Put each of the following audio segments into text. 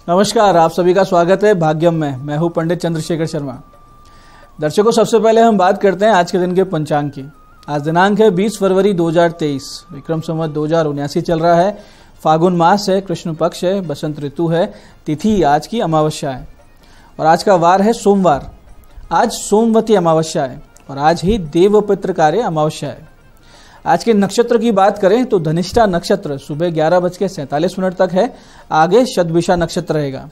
नमस्कार, आप सभी का स्वागत है भाग्यम में। मैं हूं पंडित चंद्रशेखर शर्मा। दर्शकों, सबसे पहले हम बात करते हैं आज के दिन के पंचांग की। आज दिनांक है 20 फरवरी 2023, विक्रम संवत 2079 चल रहा है। फागुन मास है, कृष्ण पक्ष है, बसंत ऋतु है। तिथि आज की अमावस्या है और आज का वार है सोमवार। आज सोमवती अमावस्या है और आज ही देवपितृकार्य अमावस्या है। आज के नक्षत्र की बात करें तो धनिष्ठा नक्षत्र सुबह 11:47 तक है, आगे शतभिषा नक्षत्र रहेगा।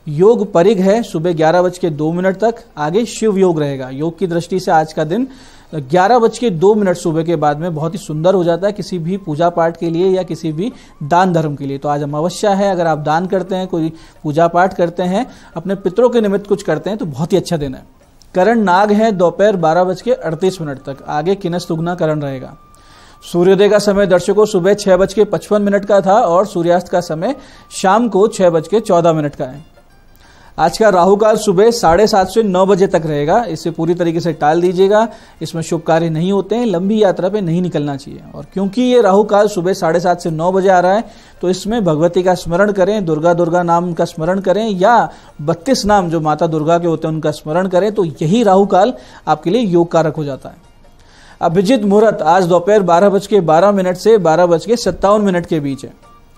योग परिग है सुबह 11:02 तक, आगे शिव योग रहेगा। योग की दृष्टि से आज का दिन 11:02 सुबह के बाद में बहुत ही सुंदर हो जाता है किसी भी पूजा पाठ के लिए या किसी भी दान धर्म के लिए। तो आज अमावस्या है, अगर आप दान करते हैं, कोई पूजा पाठ करते हैं, अपने पितरों के निमित्त कुछ करते हैं तो बहुत ही अच्छा दिन है। करण नाग है दोपहर 12:38 तक, आगे किनस तुगना करण रहेगा। सूर्योदय का समय दर्शकों सुबह 6:55 का था और सूर्यास्त का समय शाम को 6:14 का है। आज का राहु काल सुबह 7:30 से 9 बजे तक रहेगा। इसे पूरी तरीके से टाल दीजिएगा, इसमें शुभ कार्य नहीं होते हैं, लंबी यात्रा पे नहीं निकलना चाहिए। और क्योंकि ये राहु काल सुबह 7:30 से 9 बजे आ रहा है तो इसमें भगवती का स्मरण करें, दुर्गा नाम का स्मरण करें या 32 नाम जो माता दुर्गा के होते हैं उनका स्मरण करें, तो यही राहु काल आपके लिए योग कारक हो जाता है। अभिजित मुहूर्त आज दोपहर 12:12 से 12:57 के बीच है।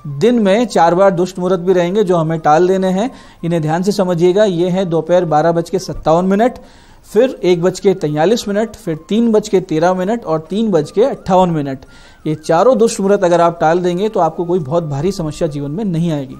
दिन में 4 बार दुष्ट मुहूर्त भी रहेंगे जो हमें टाल देने हैं, इन्हें ध्यान से समझिएगा। ये है दोपहर 12:57, फिर 1:43, फिर 3:13 और 3:58। ये चारों दुष्ट मुहूर्त अगर आप टाल देंगे तो आपको कोई बहुत भारी समस्या जीवन में नहीं आएगी।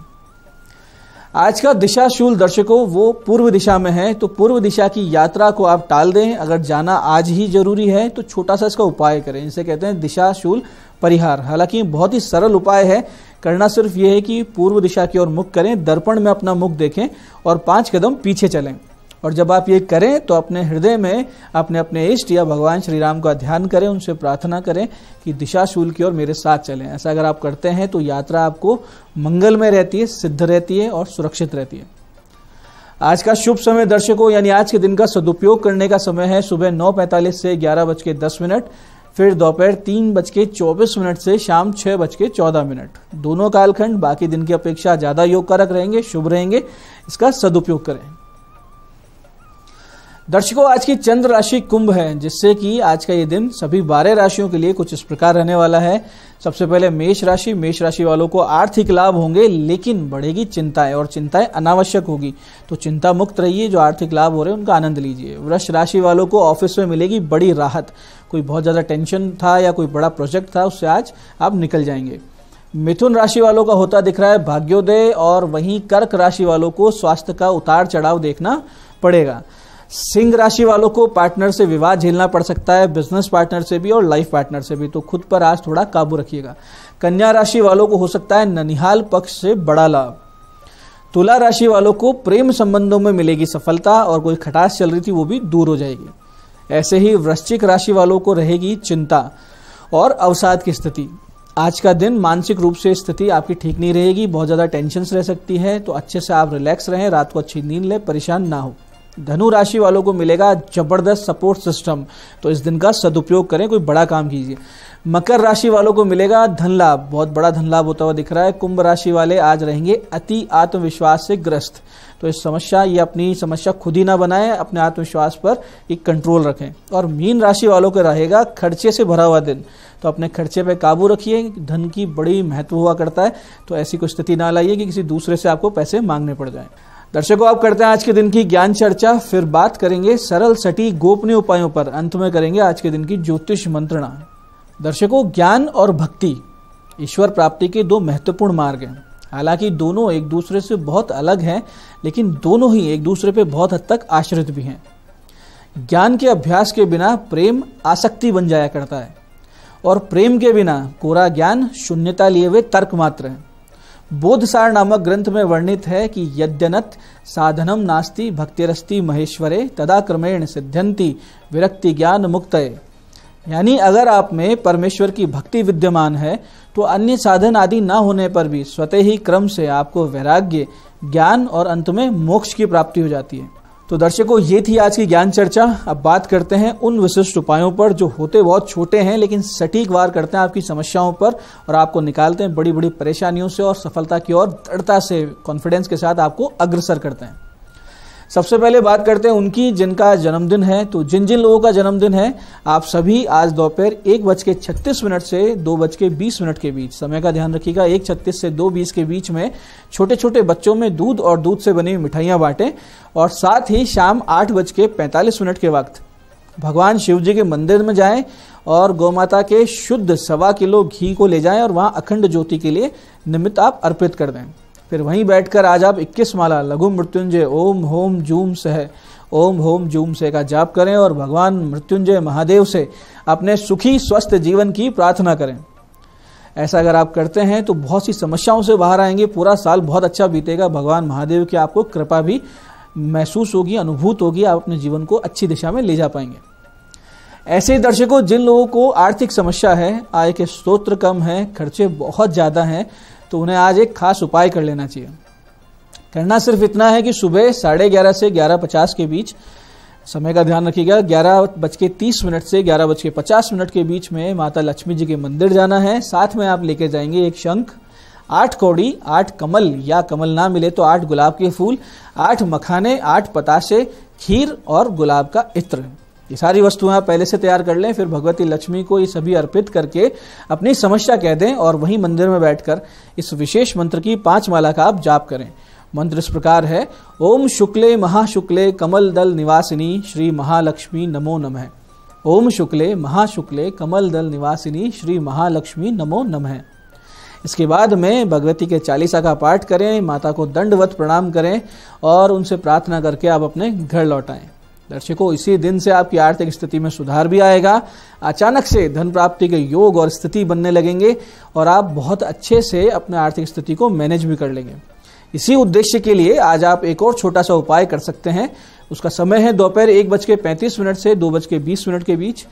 आज का दिशाशूल दर्शकों वो पूर्व दिशा में है, तो पूर्व दिशा की यात्रा को आप टाल दें। अगर जाना आज ही जरूरी है तो छोटा सा इसका उपाय करें, इसे कहते हैं दिशाशूल परिहार। हालांकि बहुत ही सरल उपाय है, करना सिर्फ ये है कि पूर्व दिशा की ओर मुख करें, दर्पण में अपना मुख देखें और 5 कदम पीछे चलें। और जब आप ये करें तो अपने हृदय में अपने इष्ट या भगवान श्री राम का ध्यान करें, उनसे प्रार्थना करें कि दिशाशूल की ओर मेरे साथ चलें। ऐसा अगर आप करते हैं तो यात्रा आपको मंगलमय रहती है, सिद्ध रहती है और सुरक्षित रहती है। आज का शुभ समय दर्शकों यानी आज के दिन का सदुपयोग करने का समय है सुबह 9:45 से 11:10, फिर दोपहर 3:24 से शाम 6:14। दोनों कालखंड बाकी दिन की अपेक्षा ज्यादा योग कारक रहेंगे, शुभ रहेंगे, इसका सदुपयोग करें। दर्शकों, आज की चंद्र राशि कुंभ है, जिससे कि आज का ये दिन सभी 12 राशियों के लिए कुछ इस प्रकार रहने वाला है। सबसे पहले मेष राशि वालों को आर्थिक लाभ होंगे, लेकिन बढ़ेगी चिंताएं और चिंताएं अनावश्यक होगी, तो चिंता मुक्त रहिए। जो आर्थिक लाभ हो रहे हैं उनका आनंद लीजिए। वृष राशि वालों को ऑफिस में मिलेगी बड़ी राहत। कोई बहुत ज्यादा टेंशन था या कोई बड़ा प्रोजेक्ट था, उससे आज आप निकल जाएंगे। मिथुन राशि वालों का होता दिख रहा है भाग्योदय, और वहीं कर्क राशि वालों को स्वास्थ्य का उतार चढ़ाव देखना पड़ेगा। सिंह राशि वालों को पार्टनर से विवाद झेलना पड़ सकता है, बिजनेस पार्टनर से भी और लाइफ पार्टनर से भी, तो खुद पर आज थोड़ा काबू रखिएगा। कन्या राशि वालों को हो सकता है ननिहाल पक्ष से बड़ा लाभ। तुला राशि वालों को प्रेम संबंधों में मिलेगी सफलता और कोई खटास चल रही थी वो भी दूर हो जाएगी। ऐसे ही वृश्चिक राशि वालों को रहेगी चिंता और अवसाद की स्थिति। आज का दिन मानसिक रूप से स्थिति आपकी ठीक नहीं रहेगी, बहुत ज्यादा टेंशन रह सकती है, तो अच्छे से आप रिलैक्स रहें, रात को अच्छी नींद लें, परेशान ना हो। धनु राशि वालों को मिलेगा जबरदस्त सपोर्ट सिस्टम, तो इस दिन का सदुपयोग करें, कोई बड़ा काम कीजिए। मकर राशि वालों को मिलेगा धन लाभ, बहुत बड़ा धन लाभ होता हुआ दिख रहा है। कुंभ राशि वाले आज रहेंगे अति आत्मविश्वास से ग्रस्त, तो ये अपनी समस्या खुद ही ना बनाएं, अपने आत्मविश्वास पर एक कंट्रोल रखें। और मीन राशि वालों को रहेगा खर्चे से भरा हुआ दिन, तो अपने खर्चे पे काबू रखिए। धन की बड़ी महत्व हुआ करता है, तो ऐसी कोई स्थिति ना लाइए कि किसी दूसरे से आपको पैसे मांगने पड़ जाएं। दर्शकों, आप करते हैं आज के दिन की ज्ञान चर्चा, फिर बात करेंगे सरल सटीक गोपनीय उपायों पर, अंत में करेंगे आज के दिन की ज्योतिष मंत्रणा। दर्शकों, ज्ञान और भक्ति ईश्वर प्राप्ति के 2 महत्वपूर्ण मार्ग हैं। हालांकि दोनों एक दूसरे से बहुत अलग हैं, लेकिन दोनों ही एक दूसरे पे बहुत हद तक आश्रित भी हैं। ज्ञान के अभ्यास के बिना प्रेम आसक्ति बन जाया करता है, और प्रेम के बिना कोरा ज्ञान शून्यता लिए हुए तर्क मात्र है। बोधसार नामक ग्रंथ में वर्णित है कि यद्यनत साधनम नास्ति भक्तिरस्ति महेश्वरे तदा क्रमेण सिद्ध्यंति विरक्ति ज्ञान मुक्तये। यानी अगर आप में परमेश्वर की भक्ति विद्यमान है तो अन्य साधन आदि ना होने पर भी स्वतः ही क्रम से आपको वैराग्य, ज्ञान और अंत में मोक्ष की प्राप्ति हो जाती है। तो दर्शकों, ये थी आज की ज्ञान चर्चा। अब बात करते हैं उन विशिष्ट उपायों पर जो होते बहुत छोटे हैं लेकिन सटीक वार करते हैं आपकी समस्याओं पर और आपको निकालते हैं बड़ी बड़ी परेशानियों से और सफलता की ओर दृढ़ता से, कॉन्फिडेंस के साथ आपको अग्रसर करते हैं। सबसे पहले बात करते हैं उनकी जिनका जन्मदिन है। तो जिन जिन लोगों का जन्मदिन है, आप सभी आज दोपहर 1:36 से 2:20 के बीच, समय का ध्यान रखिएगा, 1:36 से 2:20 के बीच में छोटे छोटे बच्चों में दूध और दूध से बनी मिठाइयां बांटें और साथ ही शाम 8:45 के वक्त भगवान शिव जी के मंदिर में जाएं और गौमाता के शुद्ध 1.25 किलो घी को ले जाएं और वहां अखंड ज्योति के लिए निमित्त आप अर्पित कर दें। फिर वहीं बैठकर आज आप 21 माला लघु मृत्युंजय ओम होम जूम सह ओम होम जूम से का जाप करें और भगवान मृत्युंजय महादेव से अपने सुखी स्वस्थ जीवन की प्रार्थना करें। ऐसा अगर आप करते हैं तो बहुत सी समस्याओं से बाहर आएंगे, पूरा साल बहुत अच्छा बीतेगा। भगवान महादेव की आपको कृपा भी महसूस होगी, अनुभूत होगी, आप अपने जीवन को अच्छी दिशा में ले जा पाएंगे। ऐसे ही दर्शकों, जिन लोगों को आर्थिक समस्या है, आय के स्रोत कम है, खर्चे बहुत ज्यादा हैं, तो उन्हें आज एक खास उपाय कर लेना चाहिए। करना सिर्फ इतना है कि सुबह 11:30 से 11:50 के बीच, समय का ध्यान रखिएगा, 11:30 से 11:50 के बीच में माता लक्ष्मी जी के मंदिर जाना है। साथ में आप लेके जाएंगे एक शंख, 8 कौड़ी, 8 कमल या कमल ना मिले तो 8 गुलाब के फूल, 8 मखाने, 8 पतासे, खीर और गुलाब का इत्र। ये सारी वस्तुएं आप पहले से तैयार कर लें। फिर भगवती लक्ष्मी को ये सभी अर्पित करके अपनी समस्या कह दें और वहीं मंदिर में बैठकर इस विशेष मंत्र की 5 माला का आप जाप करें। मंत्र इस प्रकार है, ओम शुक्ले महाशुक्ले कमल दल निवासिनी श्री महालक्ष्मी नमो नमः। ओम शुक्ले महाशुक्ले कमल दल निवासिनी श्री महालक्ष्मी नमो नमः। इसके बाद में भगवती के 40 का पाठ करें, माता को दंडवत प्रणाम करें और उनसे प्रार्थना करके आप अपने घर लौट आएं। दर्शकों, इसी दिन से आपकी आर्थिक स्थिति में सुधार भी आएगा। अचानक से धन प्राप्ति के योग और स्थिति बनने लगेंगे और आप बहुत अच्छे से अपने आर्थिक स्थिति को मैनेज भी कर लेंगे। इसी उद्देश्य के लिए आज आप एक और छोटा सा उपाय कर सकते हैं। उसका समय है दोपहर 1:35 से 2:20 के बीच।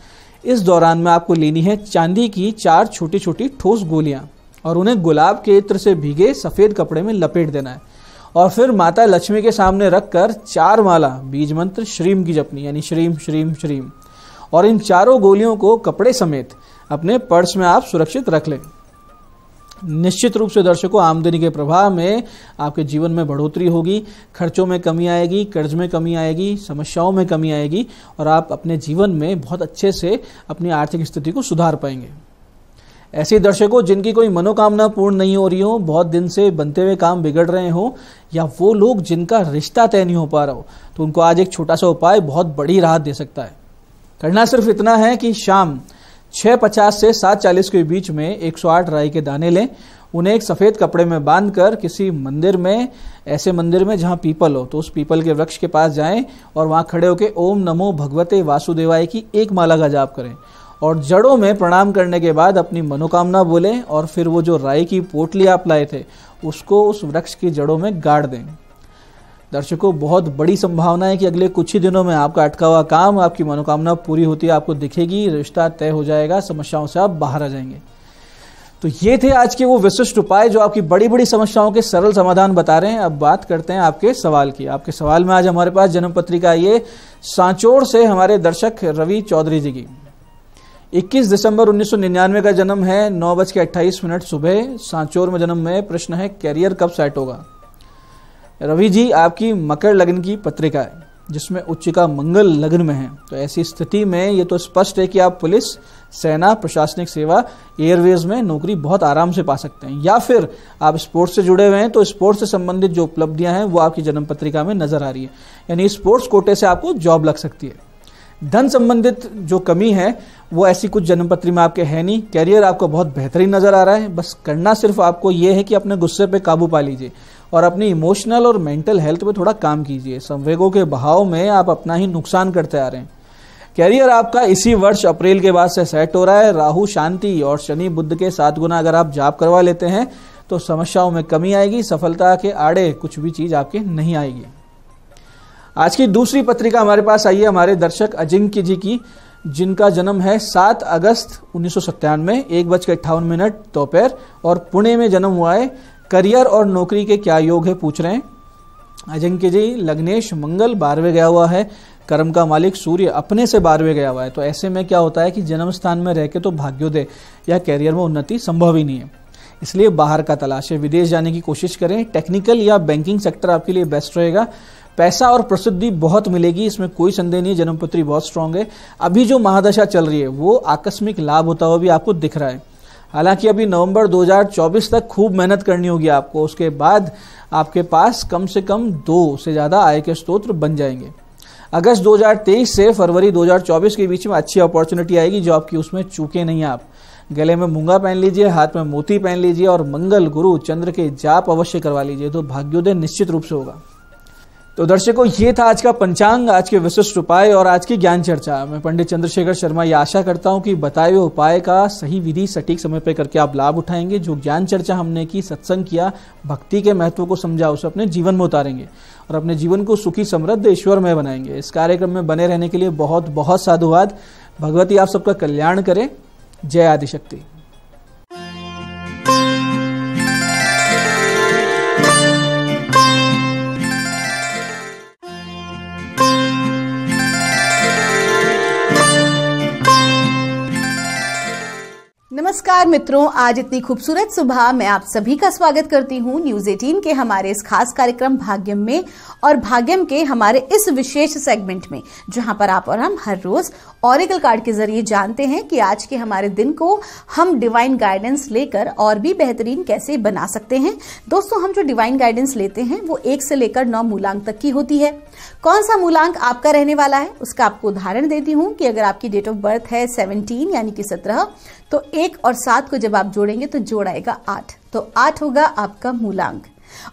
इस दौरान में आपको लेनी है चांदी की 4 छोटी छोटी ठोस गोलियां और उन्हें गुलाब के इत्र से भीगे सफेद कपड़े में लपेट देना है और फिर माता लक्ष्मी के सामने रखकर 4 माला बीज मंत्र श्रीम की जपनी, यानी श्रीम श्रीम श्रीम, और इन चारों गोलियों को कपड़े समेत अपने पर्स में आप सुरक्षित रख लें। निश्चित रूप से दर्शकों, आमदनी के प्रभाव में आपके जीवन में बढ़ोतरी होगी, खर्चों में कमी आएगी, कर्ज में कमी आएगी, समस्याओं में कमी आएगी और आप अपने जीवन में बहुत अच्छे से अपनी आर्थिक स्थिति को सुधार पाएंगे। ऐसे दर्शकों, जिनकी कोई मनोकामना पूर्ण नहीं हो रही हो, बहुत दिन से बनते हुए काम बिगड़ रहे हो, या वो लोग जिनका रिश्ता तय नहीं हो पा रहा हो, तो उनको आज एक छोटा सा उपाय बहुत बड़ी राहत दे सकता है। करना सिर्फ इतना है कि शाम 6:50 से 7:40 के बीच में 108 राई के दाने लें, उन्हें एक सफेद कपड़े में बांधकर किसी मंदिर में, ऐसे मंदिर में जहां पीपल हो, तो उस पीपल के वृक्ष के पास जाएं और वहां खड़े होकर ओम नमो भगवते वासुदेवाय की 1 माला का जाप करें और जड़ों में प्रणाम करने के बाद अपनी मनोकामना बोलें और फिर वो जो राई की पोटली आप लाए थे उसको उस वृक्ष की जड़ों में गाड़ दें। दर्शकों, बहुत बड़ी संभावना है कि अगले कुछ ही दिनों में आपका अटका हुआ काम, आपकी मनोकामना पूरी होती है आपको दिखेगी, रिश्ता तय हो जाएगा, समस्याओं से आप बाहर आ जाएंगे। तो ये थे आज के वो विशिष्ट उपाय जो आपकी बड़ी बड़ी समस्याओं के सरल समाधान बता रहे हैं। अब बात करते हैं आपके सवाल की। आपके सवाल में आज हमारे पास जन्म पत्रिका ये सांचौर से हमारे दर्शक रवि चौधरी जी की 21 दिसंबर 1999 का जन्म है, 9:28 सुबह, सांचौर में जन्म में। प्रश्न है, कैरियर कब सेट होगा? रवि जी, आपकी मकर लग्न की पत्रिका है जिसमें उच्चिका मंगल लग्न में है, तो ऐसी स्थिति में ये तो स्पष्ट है कि आप पुलिस, सेना, प्रशासनिक सेवा, एयरवेज में नौकरी बहुत आराम से पा सकते हैं, या फिर आप स्पोर्ट्स से जुड़े हुए हैं तो स्पोर्ट्स से संबंधित जो उपलब्धियां हैं वो आपकी जन्म पत्रिका में नजर आ रही है, यानी स्पोर्ट्स कोटे से आपको जॉब लग सकती है। धन संबंधित जो कमी है वो ऐसी कुछ जन्म पत्री में आपके है नहीं। कैरियर आपको बहुत बेहतरीन नजर आ रहा है। बस करना सिर्फ आपको ये है कि अपने गुस्से पे काबू पा लीजिए और अपनी इमोशनल और मेंटल हेल्थ पे थोड़ा काम कीजिए। संवेगों के बहाव में आप अपना ही नुकसान करते आ रहे हैं। कैरियर आपका इसी वर्ष अप्रैल के बाद से सेट हो रहा है। राहु शांति और शनि बुध के 7 गुना अगर आप जाप करवा लेते हैं तो समस्याओं में कमी आएगी, सफलता के आड़े कुछ भी चीज आपके नहीं आएगी। आज की दूसरी पत्रिका हमारे पास आई है हमारे दर्शक अजिंक्य जी की, जिनका जन्म है 7 अगस्त 1997, 1:58 दोपहर, और पुणे में जन्म हुआ है। करियर और नौकरी के क्या योग है पूछ रहे हैं। अजिंक्य जी, लग्नेश मंगल 12वें गया हुआ है, कर्म का मालिक सूर्य अपने से 12वें गया हुआ है। तो ऐसे में क्या होता है कि जन्म स्थान में रह के तो भाग्योदय या कैरियर में उन्नति संभव ही नहीं है, इसलिए बाहर का तलाश है, विदेश जाने की कोशिश करें। टेक्निकल या बैंकिंग सेक्टर आपके लिए बेस्ट रहेगा। पैसा और प्रसिद्धि बहुत मिलेगी, इसमें कोई संदेह नहीं है। जन्मपत्री बहुत स्ट्रांग है। अभी जो महादशा चल रही है वो आकस्मिक लाभ होता हुआ भी आपको दिख रहा है। हालांकि अभी नवंबर 2024 तक खूब मेहनत करनी होगी आपको, उसके बाद आपके पास कम से कम 2 से ज्यादा आय के स्रोत बन जाएंगे। अगस्त 2023 से फरवरी 2024 के बीच में अच्छी अपॉर्चुनिटी आएगी जो आपकी, उसमें चूके नहीं आप। गले में मूंगा पहन लीजिए, हाथ में मोती पहन लीजिए और मंगल गुरु चंद्र के जाप अवश्य करवा लीजिए, तो भाग्योदय निश्चित रूप से होगा। तो दर्शकों, ये था आज का पंचांग, आज के विशिष्ट उपाय और आज की ज्ञान चर्चा। मैं पंडित चंद्रशेखर शर्मा ये आशा करता हूं कि बताए हुए उपाय का सही विधि सटीक समय पर करके आप लाभ उठाएंगे। जो ज्ञान चर्चा हमने की, सत्संग किया, भक्ति के महत्व को समझा, उसे अपने जीवन में उतारेंगे और अपने जीवन को सुखी समृद्ध ईश्वरमय बनाएंगे। इस कार्यक्रम में बने रहने के लिए बहुत बहुत साधुवाद। भगवती आप सबका कल्याण करे। जय आदिशक्ति। नमस्कार मित्रों, आज इतनी खूबसूरत सुबह मैं आप सभी का स्वागत करती हूँ न्यूज 18 के हमारे इस खास कार्यक्रम भाग्यम में, और भाग्यम के हमारे इस विशेष सेगमेंट में जहां पर आप और हम हर रोज ऑरेकल कार्ड के जरिए जानते हैं कि आज के हमारे दिन को हम डिवाइन गाइडेंस लेकर और भी बेहतरीन कैसे बना सकते हैं। दोस्तों, हम जो डिवाइन गाइडेंस लेते हैं वो 1 से लेकर 9 मूलांक तक की होती है। कौन सा मूलांक आपका रहने वाला है उसका आपको उदाहरण देती हूँ कि अगर आपकी डेट ऑफ बर्थ है 17 यानी कि 17, तो 1 और 7 को जब आप जोड़ेंगे तो जोड़ आएगा 8, तो 8 होगा आपका मूलांक।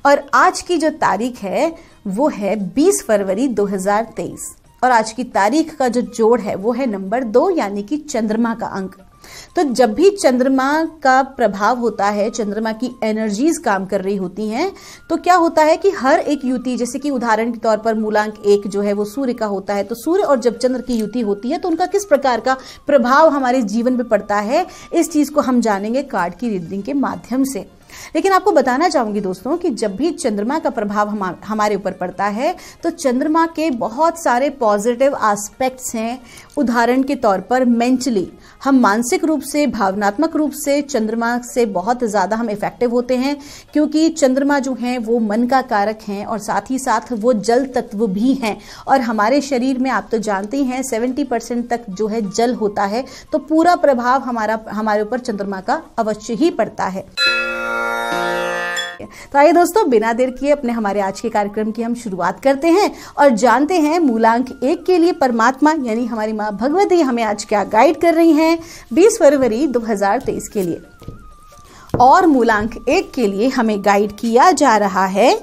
और आज की जो तारीख है वो है 20 फरवरी 2023, और आज की तारीख का जो जोड़ है वो है नंबर 2 यानी कि चंद्रमा का अंक। तो जब भी चंद्रमा का प्रभाव होता है, चंद्रमा की एनर्जीज काम कर रही होती हैं, तो क्या होता है कि हर एक युति, जैसे कि उदाहरण के तौर पर मूलांक 1 जो है वो सूर्य का होता है, तो सूर्य और जब चंद्र की युति होती है तो उनका किस प्रकार का प्रभाव हमारे जीवन पे पड़ता है, इस चीज को हम जानेंगे कार्ड की रीडिंग के माध्यम से। लेकिन आपको बताना चाहूंगी दोस्तों कि जब भी चंद्रमा का प्रभाव हमारे ऊपर पड़ता है तो चंद्रमा के बहुत सारे पॉजिटिव एस्पेक्ट्स हैं। उदाहरण के तौर पर मेंटली हम मानसिक रूप से, भावनात्मक रूप से चंद्रमा से बहुत ज्यादा हम इफेक्टिव होते हैं, क्योंकि चंद्रमा जो है वो मन का कारक हैं और साथ ही साथ वो जल तत्व भी हैं। और हमारे शरीर में आप तो जानते ही हैं 70% तक जो है जल होता है, तो पूरा प्रभाव हमारे ऊपर चंद्रमा का अवश्य ही पड़ता है। तो आइए दोस्तों, बिना देर किए अपने हमारे आज के कार्यक्रम की हम शुरुआत करते हैं और जानते हैं मूलांक 1 के लिए परमात्मा यानी हमारी माँ भगवती हमें आज क्या गाइड कर रही हैं 20 फरवरी 2023 के लिए। और मूलांक 1 के लिए हमें गाइड किया जा रहा है,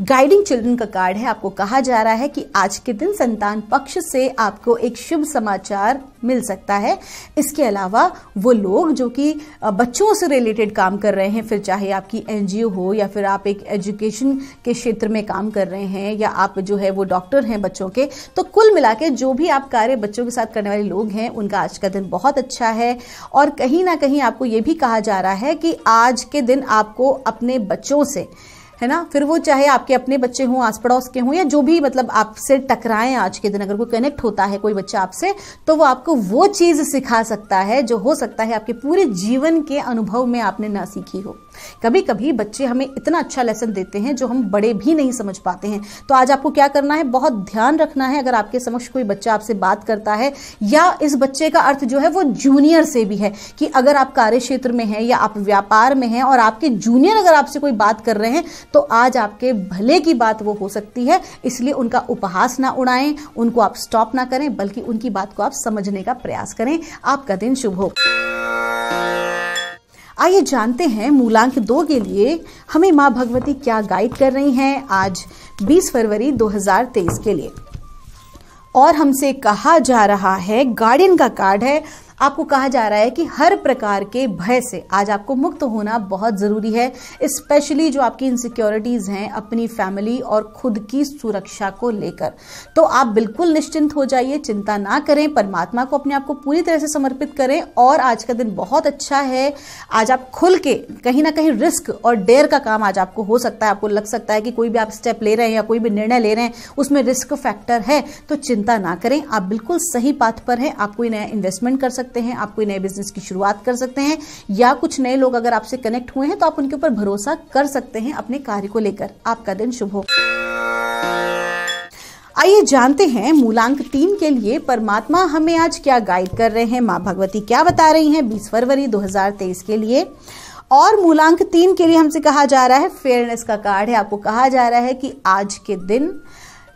गाइडिंग चिल्ड्रन का कार्ड है। आपको कहा जा रहा है कि आज के दिन संतान पक्ष से आपको एक शुभ समाचार मिल सकता है। इसके अलावा वो लोग जो कि बच्चों से रिलेटेड काम कर रहे हैं, फिर चाहे आपकी एनजीओ हो या फिर आप एक एजुकेशन के क्षेत्र में काम कर रहे हैं या आप जो है वो डॉक्टर हैं बच्चों के, तो कुल मिला के जो भी आप कार्य बच्चों के साथ करने वाले लोग हैं उनका आज का दिन बहुत अच्छा है। और कहीं ना कहीं आपको ये भी कहा जा रहा है कि आज के दिन आपको अपने बच्चों से, है ना, फिर वो चाहे आपके अपने बच्चे हों, आस पड़ोस के हों या जो भी मतलब आपसे टकराएं आज के दिन, अगर कोई कनेक्ट होता है कोई बच्चा आपसे, तो वो आपको वो चीज सिखा सकता है जो हो सकता है आपके पूरे जीवन के अनुभव में आपने ना सीखी हो। कभी कभी बच्चे हमें इतना अच्छा लेसन देते हैं जो हम बड़े भी नहीं समझ पाते हैं। तो आज आपको क्या करना है, बहुत ध्यान रखना है। अगर आपके समक्ष कोई बच्चा आपसे बात करता है, या इस बच्चे का अर्थ जो है वो जूनियर से भी है, कि अगर आप कार्य क्षेत्र में हैं या आप व्यापार में हैं और आपके जूनियर अगर आपसे कोई बात कर रहे हैं, तो आज आपके भले की बात वो हो सकती है। इसलिए उनका उपहास ना उड़ाएं, उनको आप स्टॉप ना करें, बल्कि उनकी बात को आप समझने का प्रयास करें। आपका दिन शुभ हो। आइए जानते हैं मूलांक 2 के लिए हमें माँ भगवती क्या गाइड कर रही हैं आज 20 फरवरी 2023 के लिए। और हमसे कहा जा रहा है, गार्डियन का कार्ड है, आपको कहा जा रहा है कि हर प्रकार के भय से आज आपको मुक्त होना बहुत जरूरी है, स्पेशली जो आपकी इनसिक्योरिटीज हैं अपनी फैमिली और खुद की सुरक्षा को लेकर। तो आप बिल्कुल निश्चिंत हो जाइए, चिंता ना करें, परमात्मा को अपने आप को पूरी तरह से समर्पित करें और आज का दिन बहुत अच्छा है। आज आप खुल के कहीं ना कहीं रिस्क और डेयर का काम आज आपको हो सकता है। आपको लग सकता है कि कोई भी आप स्टेप ले रहे हैं या कोई भी निर्णय ले रहे हैं उसमें रिस्क फैक्टर है, तो चिंता ना करें, आप बिल्कुल सही पाथ पर हैं। आप कोई नया इन्वेस्टमेंट कर सकते हैं, आप कोई नए बिजनेस की शुरुआत कर सकते हैं, या कुछ नए लोग अगर आपसे कनेक्ट हुए हैं तो आप उनके ऊपर भरोसा कर सकते हैं अपने कार्य को लेकर। आपका दिन शुभ हो। आइए जानते हैं मूलांक 3 के लिए परमात्मा हमें आज क्या गाइड कर रहे हैं, माँ भगवती क्या बता रही हैं 20 फरवरी 2023 के लिए। और मूलांक 3 के लिए हमसे कहा जा रहा है, फेयरनेस का कार्ड है। आपको कहा जा रहा है कि आज के दिन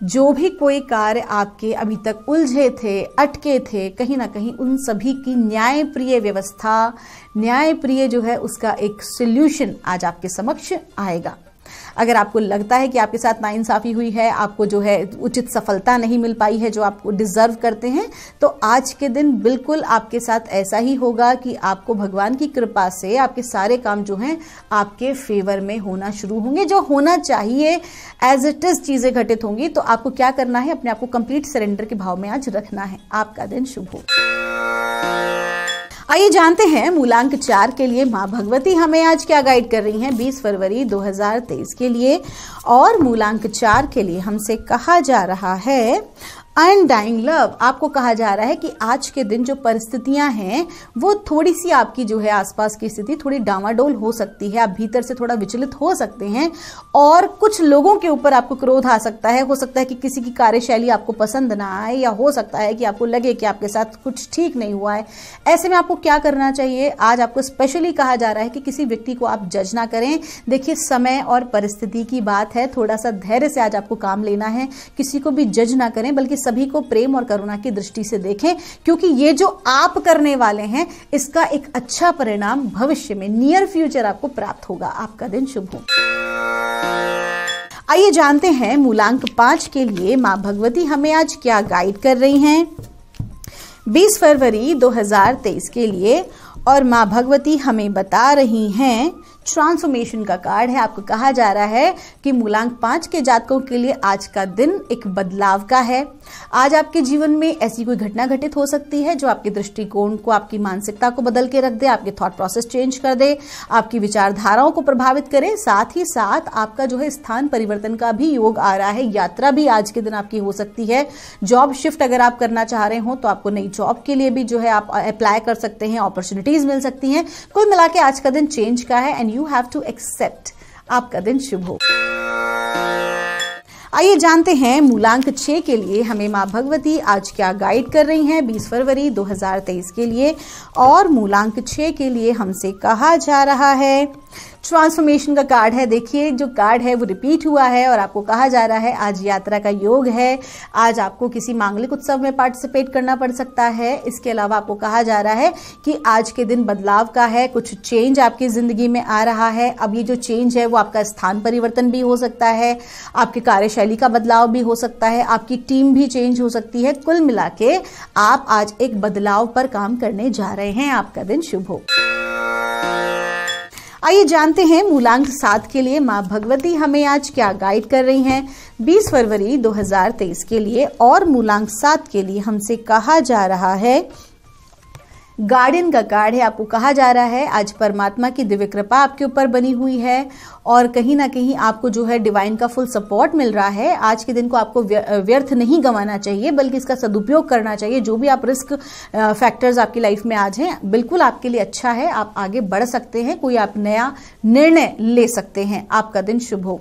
जो भी कोई कार्य आपके अभी तक उलझे थे, अटके थे, कहीं ना कहीं उन सभी की न्यायप्रिय व्यवस्था, न्यायप्रिय जो है उसका एक सॉल्यूशन आज आपके समक्ष आएगा। अगर आपको लगता है कि आपके साथ नाइंसाफी हुई है, आपको जो है उचित सफलता नहीं मिल पाई है जो आपको डिजर्व करते हैं, तो आज के दिन बिल्कुल आपके साथ ऐसा ही होगा कि आपको भगवान की कृपा से आपके सारे काम जो हैं आपके फेवर में होना शुरू होंगे। जो होना चाहिए एज इट इज चीजें घटित होंगी। तो आपको क्या करना है, अपने आप को कंप्लीट सरेंडर के भाव में आज रखना है। आपका दिन शुभ हो। आइए जानते हैं मूलांक 4 के लिए माँ भगवती हमें आज क्या गाइड कर रही हैं 20 फरवरी 2023 के लिए। और मूलांक 4 के लिए हमसे कहा जा रहा है अनडाइंग लव। आपको कहा जा रहा है कि आज के दिन जो परिस्थितियां हैं वो थोड़ी सी आपकी जो है आसपास की स्थिति थोड़ी डामाडोल हो सकती है, आप भीतर से थोड़ा विचलित हो सकते हैं और कुछ लोगों के ऊपर आपको क्रोध आ सकता है। हो सकता है कि किसी की कार्यशैली आपको पसंद ना आए, या हो सकता है कि आपको लगे कि आपके साथ कुछ ठीक नहीं हुआ है। ऐसे में आपको क्या करना चाहिए, आज आपको स्पेशली कहा जा रहा है कि किसी व्यक्ति को आप जज ना करें। देखिए, समय और परिस्थिति की बात है, थोड़ा सा धैर्य से आज आपको काम लेना है। किसी को भी जज ना करें, बल्कि सभी को प्रेम और करुणा की दृष्टि से देखें, क्योंकि ये जो आप करने वाले हैं इसका एक अच्छा परिणाम भविष्य में, नियर फ्यूचर आपको प्राप्त होगा। आपका दिन शुभ हो। आइए जानते हैं मूलांक 5 के लिए माँ भगवती हमें आज क्या गाइड कर रही हैं 20 फरवरी 2023 के लिए। और माँ भगवती हमें बता रही हैं ट्रांसफॉर्मेशन का कार्ड है। आपको कहा जा रहा है कि मूलांक 5 के जातकों के लिए आज का दिन एक बदलाव का है। आज आपके जीवन में ऐसी कोई घटना घटित हो सकती है जो आपके दृष्टिकोण को, आपकी मानसिकता को बदल के रख दे, आपके थॉट प्रोसेस चेंज कर दे, आपकी विचारधाराओं को प्रभावित करे। साथ ही साथ आपका जो है स्थान परिवर्तन का भी योग आ रहा है, यात्रा भी आज के दिन आपकी हो सकती है। जॉब शिफ्ट अगर आप करना चाह रहे हो तो आपको नई जॉब के लिए भी जो है आप अप्लाई कर सकते हैं, अपॉर्चुनिटीज मिल सकती हैं। कुल मिला के आज का दिन चेंज का है and you have to accept. आपका दिन शुभ हो। आइए जानते हैं मूलांक 6 के लिए हमें माँ भगवती आज क्या गाइड कर रही हैं 20 फरवरी 2023 के लिए। और मूलांक 6 के लिए हमसे कहा जा रहा है ट्रांसफॉर्मेशन का कार्ड है। देखिए, जो कार्ड है वो रिपीट हुआ है और आपको कहा जा रहा है आज यात्रा का योग है। आज आपको किसी मांगलिक उत्सव में पार्टिसिपेट करना पड़ सकता है। इसके अलावा आपको कहा जा रहा है कि आज के दिन बदलाव का है, कुछ चेंज आपकी जिंदगी में आ रहा है। अब ये जो चेंज है वो आपका स्थान परिवर्तन भी हो सकता है, आपकी कार्यशैली का बदलाव भी हो सकता है, आपकी टीम भी चेंज हो सकती है। कुल मिला के आप आज एक बदलाव पर काम करने जा रहे हैं। आपका दिन शुभ हो। आइए जानते हैं मूलांक 7 के लिए माँ भगवती हमें आज क्या गाइड कर रही हैं 20 फरवरी 2023 के लिए। और मूलांक 7 के लिए हमसे कहा जा रहा है गार्डियन का कार्ड है। आपको कहा जा रहा है आज परमात्मा की दिव्य कृपा आपके ऊपर बनी हुई है और कहीं ना कहीं आपको जो है डिवाइन का फुल सपोर्ट मिल रहा है। आज के दिन को आपको व्यर्थ नहीं गंवाना चाहिए, बल्कि इसका सदुपयोग करना चाहिए। जो भी आप रिस्क फैक्टर्स आपकी लाइफ में आज हैं, बिल्कुल आपके लिए अच्छा है, आप आगे बढ़ सकते हैं, कोई आप नया निर्णय ले सकते हैं। आपका दिन शुभ हो।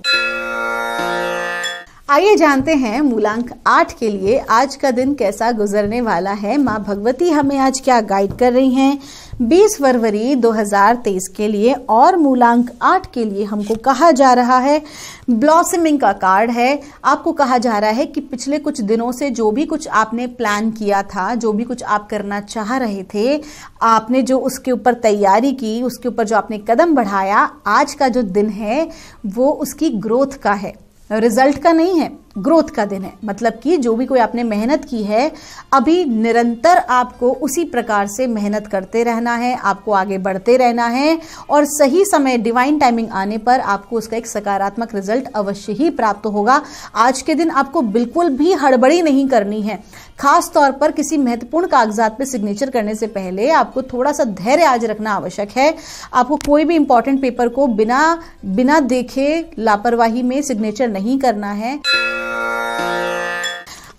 आइए जानते हैं मूलांक 8 के लिए आज का दिन कैसा गुजरने वाला है। माँ भगवती हमें आज क्या गाइड कर रही हैं 20 फरवरी 2023 के लिए। और मूलांक 8 के लिए हमको कहा जा रहा है ब्लॉसमिंग का कार्ड है। आपको कहा जा रहा है कि पिछले कुछ दिनों से जो भी कुछ आपने प्लान किया था, जो भी कुछ आप करना चाह रहे थे, आपने जो उसके ऊपर तैयारी की, उसके ऊपर जो आपने कदम बढ़ाया, आज का जो दिन है वो उसकी ग्रोथ का है, रिजल्ट का नहीं है। ग्रोथ का दिन है। मतलब कि जो भी कोई आपने मेहनत की है, अभी निरंतर आपको उसी प्रकार से मेहनत करते रहना है, आपको आगे बढ़ते रहना है और सही समय डिवाइन टाइमिंग आने पर आपको उसका एक सकारात्मक रिजल्ट अवश्य ही प्राप्त होगा। आज के दिन आपको बिल्कुल भी हड़बड़ी नहीं करनी है। खास तौर पर किसी महत्वपूर्ण कागजात पे सिग्नेचर करने से पहले आपको थोड़ा सा धैर्य आज रखना आवश्यक है। आपको कोई भी इंपॉर्टेंट पेपर को बिना देखे लापरवाही में सिग्नेचर नहीं करना है।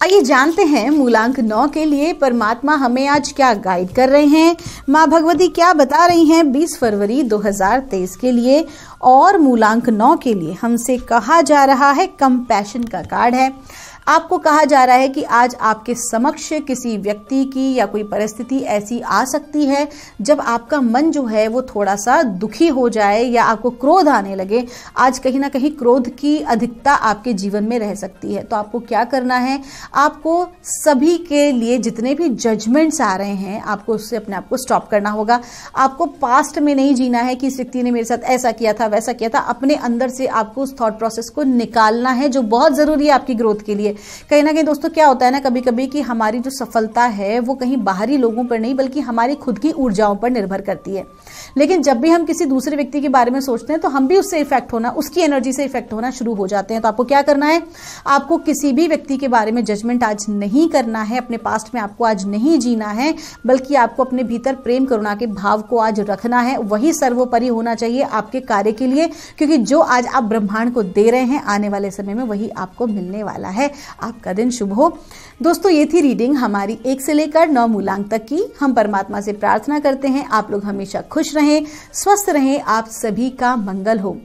आइए जानते हैं मूलांक 9 के लिए परमात्मा हमें आज क्या गाइड कर रहे हैं, माँ भगवती क्या बता रही हैं 20 फरवरी 2023 के लिए। और मूलांक 9 के लिए हमसे कहा जा रहा है कंपैशन का कार्ड है। आपको कहा जा रहा है कि आज आपके समक्ष किसी व्यक्ति की या कोई परिस्थिति ऐसी आ सकती है जब आपका मन जो है वो थोड़ा सा दुखी हो जाए या आपको क्रोध आने लगे। आज कहीं ना कहीं क्रोध की अधिकता आपके जीवन में रह सकती है। तो आपको क्या करना है, आपको सभी के लिए जितने भी जजमेंट्स आ रहे हैं आपको उससे अपने आप को स्टॉप करना होगा। आपको पास्ट में नहीं जीना है कि इस व्यक्ति ने मेरे साथ ऐसा किया था वैसा किया था। अपने अंदर से आपको उस थॉट प्रोसेस को निकालना है जो बहुत जरूरी है आपकी ग्रोथ के लिए। कहीं ना कहीं दोस्तों क्या होता है ना, कभी कभी कि हमारी जो सफलता है वो कहीं बाहरी लोगों पर नहीं बल्कि हमारी खुद की ऊर्जाओं पर निर्भर करती है। लेकिन जब भी हम किसी दूसरे व्यक्ति के बारे में सोचते हैं तो हम भी उससे इफेक्ट होना, उसकी एनर्जी से इफेक्ट होना शुरू हो जाते हैं। तो आपको क्या करना है, आपको किसी भी व्यक्ति के बारे में जजमेंट आज नहीं करना है। अपने पास्ट में आपको आज नहीं जीना है बल्कि आपको अपने भीतर प्रेम करुणा के भाव को आज रखना है। वही सर्वोपरि होना चाहिए आपके कार्य के लिए, क्योंकि जो आज आप ब्रह्मांड को दे रहे हैं आने वाले समय में वही आपको मिलने वाला है। आपका दिन शुभ हो। दोस्तों ये थी रीडिंग हमारी 1 से लेकर 9 मूलांक तक की। हम परमात्मा से प्रार्थना करते हैं आप लोग हमेशा खुश रहें, स्वस्थ रहें, आप सभी का मंगल हो।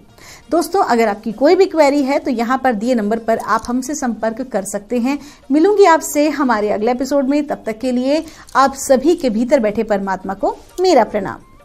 दोस्तों अगर आपकी कोई भी क्वेरी है तो यहाँ पर दिए नंबर पर आप हमसे संपर्क कर सकते हैं। मिलूंगी आपसे हमारे अगले एपिसोड में। तब तक के लिए आप सभी के भीतर बैठे परमात्मा को मेरा प्रणाम।